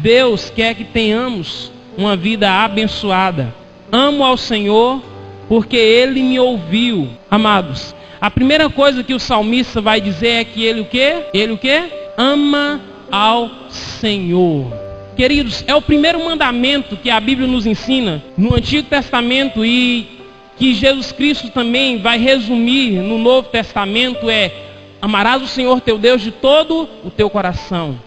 Deus quer que tenhamos uma vida abençoada. Amo ao Senhor porque Ele me ouviu. Amados, a primeira coisa que o salmista vai dizer é que ele o quê? Ele o quê? Ama ao Senhor. Queridos, é o primeiro mandamento que a Bíblia nos ensina no Antigo Testamento e que Jesus Cristo também vai resumir no Novo Testamento é: amarás o Senhor teu Deus de todo o teu coração,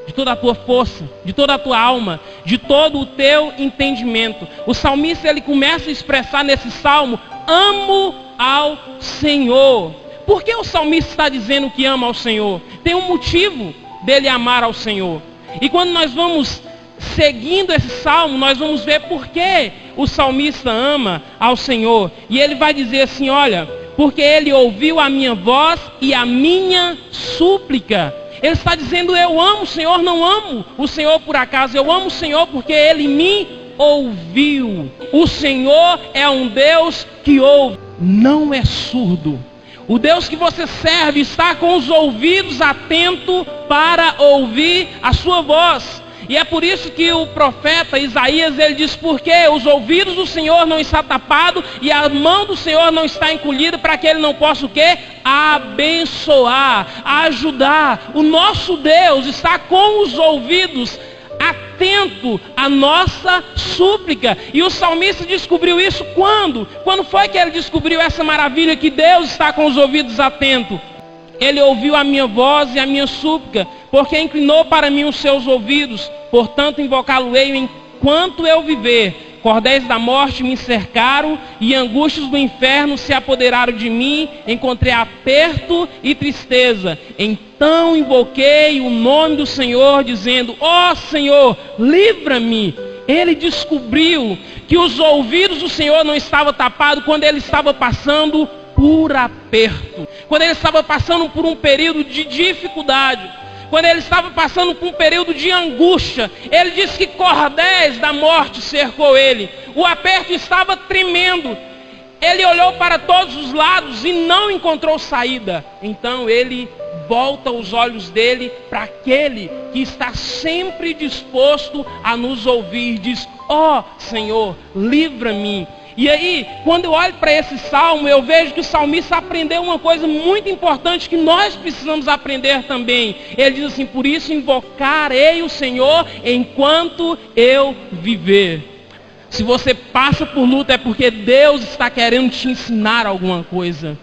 de toda a tua força, de toda a tua alma, de todo o teu entendimento. O salmista ele começa a expressar nesse salmo: amo ao Senhor. Por que o salmista está dizendo que ama ao Senhor? Tem um motivo dele amar ao Senhor. E quando nós vamos seguindo esse salmo, nós vamos ver por que o salmista ama ao Senhor. E ele vai dizer assim: olha, porque ele ouviu a minha voz e a minha súplica. Ele está dizendo: eu amo o Senhor, não amo o Senhor por acaso. Eu amo o Senhor porque Ele me ouviu. O Senhor é um Deus que ouve, não é surdo. O Deus que você serve está com os ouvidos atentos para ouvir a sua voz. E é por isso que o profeta Isaías, ele diz: porque os ouvidos do Senhor não estão tapados e a mão do Senhor não está encolhida, para que Ele não possa o quê? Abençoar, ajudar. O nosso Deus está com os ouvidos atento à nossa súplica. E o salmista descobriu isso quando? Quando foi que ele descobriu essa maravilha que Deus está com os ouvidos atentos? Ele ouviu a minha voz e a minha súplica, porque inclinou para mim os seus ouvidos. Portanto, invocá-lo-ei enquanto eu viver. Cordéis da morte me cercaram e angústias do inferno se apoderaram de mim. Encontrei aperto e tristeza. Então invoquei o nome do Senhor, dizendo: ó Senhor, livra-me. Ele descobriu que os ouvidos do Senhor não estavam tapados quando ele estava passando por aperto, quando ele estava passando por um período de dificuldade, quando ele estava passando por um período de angústia. Ele disse que cordéis da morte cercou ele. O aperto estava tremendo. Ele olhou para todos os lados e não encontrou saída. Então ele volta os olhos dele para aquele que está sempre disposto a nos ouvir. Diz: ó Senhor, livra-me. E aí, quando eu olho para esse salmo, eu vejo que o salmista aprendeu uma coisa muito importante que nós precisamos aprender também. Ele diz assim: por isso invocarei o Senhor enquanto eu viver. Se você passa por luta é porque Deus está querendo te ensinar alguma coisa.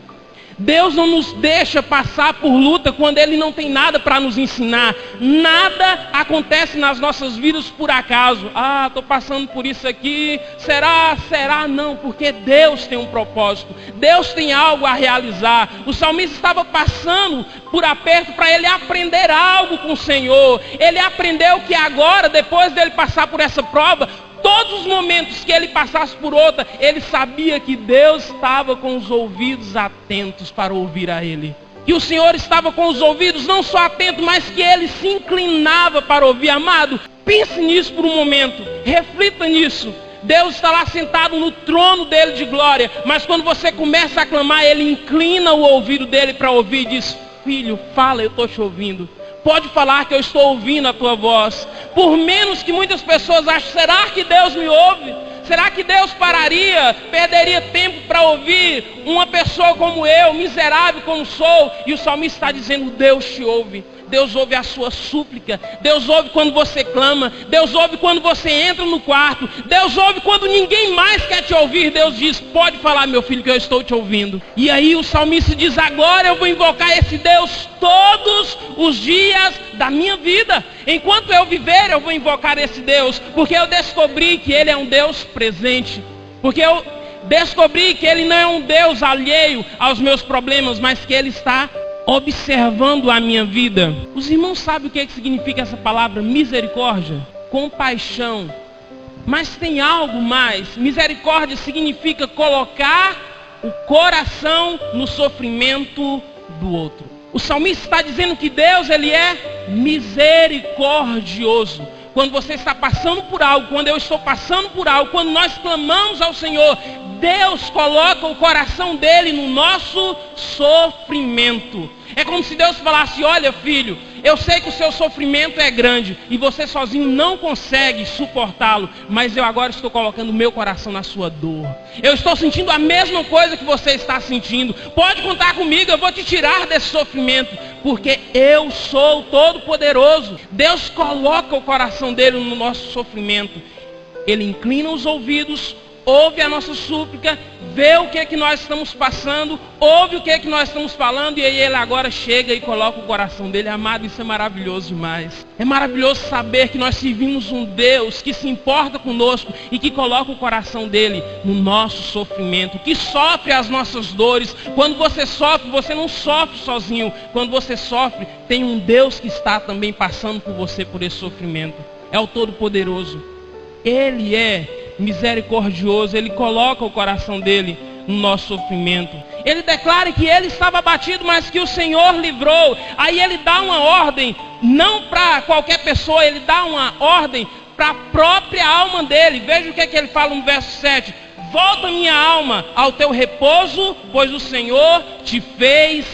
Deus não nos deixa passar por luta quando Ele não tem nada para nos ensinar. Nada acontece nas nossas vidas por acaso. Ah, estou passando por isso aqui. Será? Será? Não, porque Deus tem um propósito. Deus tem algo a realizar. O salmista estava passando por aperto para ele aprender algo com o Senhor. Ele aprendeu que agora, depois dele passar por essa prova, todos os momentos que ele passasse por outra, ele sabia que Deus estava com os ouvidos atentos para ouvir a ele. Que o Senhor estava com os ouvidos não só atentos, mas que ele se inclinava para ouvir. Amado, pense nisso por um momento, reflita nisso. Deus está lá sentado no trono dele de glória, mas quando você começa a clamar, ele inclina o ouvido dele para ouvir e diz: filho, fala, eu estou te ouvindo. Pode falar que eu estou ouvindo a tua voz. Por menos que muitas pessoas achem: será que Deus me ouve? Será que Deus pararia, perderia tempo para ouvir uma pessoa como eu, miserável como sou? E o salmista está dizendo: Deus te ouve. Deus ouve a sua súplica. Deus ouve quando você clama. Deus ouve quando você entra no quarto. Deus ouve quando ninguém mais quer te ouvir. Deus diz: pode falar, meu filho, que eu estou te ouvindo. E aí o salmista diz: agora eu vou invocar esse Deus todos os dias da minha vida. Enquanto eu viver, eu vou invocar esse Deus, porque eu descobri que Ele é um Deus presente. Porque eu descobri que Ele não é um Deus alheio aos meus problemas, mas que Ele está observando a minha vida. Os irmãos sabem o que significa essa palavra misericórdia? Compaixão. Mas tem algo mais. Misericórdia significa colocar o coração no sofrimento do outro. O salmista está dizendo que Deus, Ele é misericordioso. Quando você está passando por algo, quando eu estou passando por algo, quando nós clamamos ao Senhor, Deus coloca o coração dele no nosso sofrimento. É como se Deus falasse: olha, filho, eu sei que o seu sofrimento é grande e você sozinho não consegue suportá-lo, mas eu agora estou colocando o meu coração na sua dor. Eu estou sentindo a mesma coisa que você está sentindo. Pode contar comigo, eu vou te tirar desse sofrimento, porque eu sou todo-poderoso. Deus coloca o coração dele no nosso sofrimento. Ele inclina os ouvidos, ouve a nossa súplica, vê o que é que nós estamos passando, ouve o que é que nós estamos falando, e aí ele agora chega e coloca o coração dele. Amado, isso é maravilhoso demais. É maravilhoso saber que nós servimos um Deus que se importa conosco e que coloca o coração dele no nosso sofrimento, que sofre as nossas dores. Quando você sofre, você não sofre sozinho. Quando você sofre, tem um Deus que está também passando por você por esse sofrimento. É o Todo-Poderoso. Ele é misericordioso, ele coloca o coração dele no nosso sofrimento. Ele declara que ele estava abatido, mas que o Senhor livrou. Aí ele dá uma ordem, não para qualquer pessoa, ele dá uma ordem para a própria alma dele. Veja o que é que ele fala no verso 7. Volta minha alma ao teu repouso, pois o Senhor te fez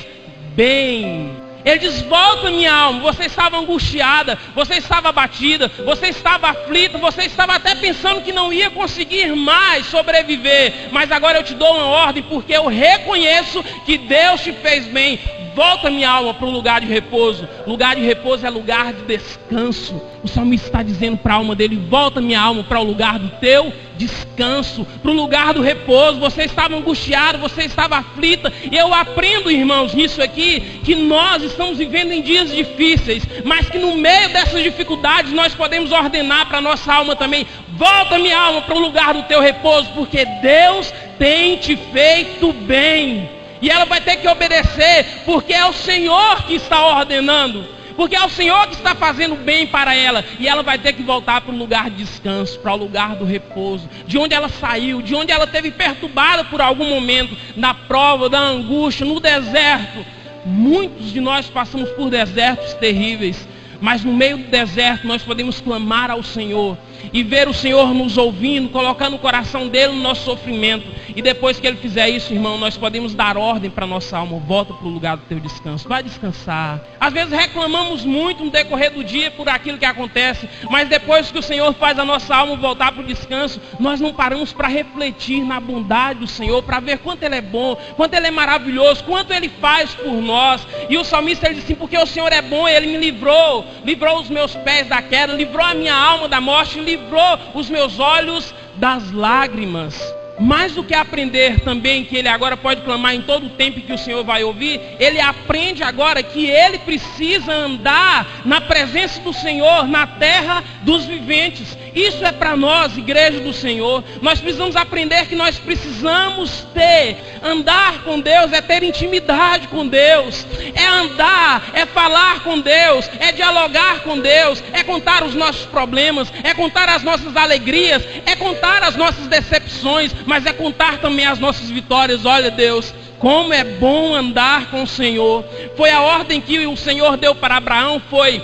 bem. Ele diz: volta minha alma, você estava angustiada, você estava abatida, você estava aflita, você estava até pensando que não ia conseguir mais sobreviver, mas agora eu te dou uma ordem, porque eu reconheço que Deus te fez bem. Volta minha alma para o lugar de repouso. Lugar de repouso é lugar de descanso. O salmista está dizendo para a alma dele: volta minha alma para o lugar do teu descanso, para o lugar do repouso. Você estava angustiado, você estava aflita. E eu aprendo, irmãos, nisso aqui, que nós estamos vivendo em dias difíceis, mas que no meio dessas dificuldades nós podemos ordenar para a nossa alma também: volta minha alma para o lugar do teu repouso, porque Deus tem te feito bem. E ela vai ter que obedecer, porque é o Senhor que está ordenando, porque é o Senhor que está fazendo bem para ela. E ela vai ter que voltar para o lugar de descanso, para o lugar do repouso, de onde ela saiu, de onde ela esteve perturbada por algum momento, na prova, da angústia, no deserto. Muitos de nós passamos por desertos terríveis, mas no meio do deserto nós podemos clamar ao Senhor e ver o Senhor nos ouvindo, colocando o coração dele no nosso sofrimento. E depois que ele fizer isso, irmão, nós podemos dar ordem para a nossa alma: volta para o lugar do teu descanso, vai descansar. Às vezes reclamamos muito no decorrer do dia por aquilo que acontece, mas depois que o Senhor faz a nossa alma voltar para o descanso, nós não paramos para refletir na bondade do Senhor, para ver quanto Ele é bom, quanto Ele é maravilhoso, quanto Ele faz por nós. E o salmista, ele diz assim: porque o Senhor é bom, Ele me livrou os meus pés da queda, livrou a minha alma da morte, livrou os meus olhos das lágrimas. Mais do que aprender também que ele agora pode clamar em todo o tempo que o Senhor vai ouvir, ele aprende agora que ele precisa andar na presença do Senhor, na terra dos viventes. Isso é para nós, igreja do Senhor. Nós precisamos aprender que nós precisamos andar com Deus, é ter intimidade com Deus, é andar, é falar com Deus, é dialogar com Deus, é contar os nossos problemas, é contar as nossas alegrias, é contar as nossas decepções, mas é contar também as nossas vitórias. Olha, Deus, como é bom andar com o Senhor. Foi a ordem que o Senhor deu para Abraão, foi: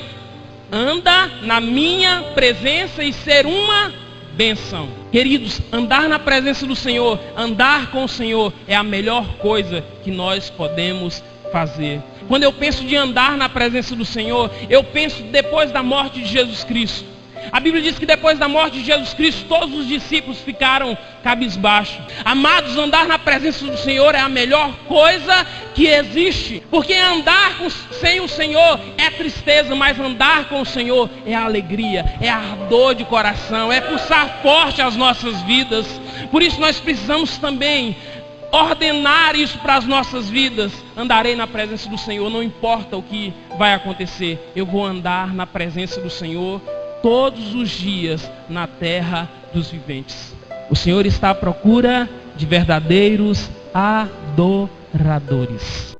anda na minha presença e ser uma bênção. Queridos, andar na presença do Senhor, andar com o Senhor, é a melhor coisa que nós podemos fazer. Quando eu penso de andar na presença do Senhor, eu penso depois da morte de Jesus Cristo. A Bíblia diz que depois da morte de Jesus Cristo, todos os discípulos ficaram cabisbaixo. Amados, andar na presença do Senhor é a melhor coisa que existe. Porque andar sem o Senhor é tristeza, mas andar com o Senhor é alegria, é ardor de coração, é pulsar forte as nossas vidas. Por isso nós precisamos também ordenar isso para as nossas vidas. Andarei na presença do Senhor, não importa o que vai acontecer, eu vou andar na presença do Senhor todos os dias na terra dos viventes. O Senhor está à procura de verdadeiros adoradores.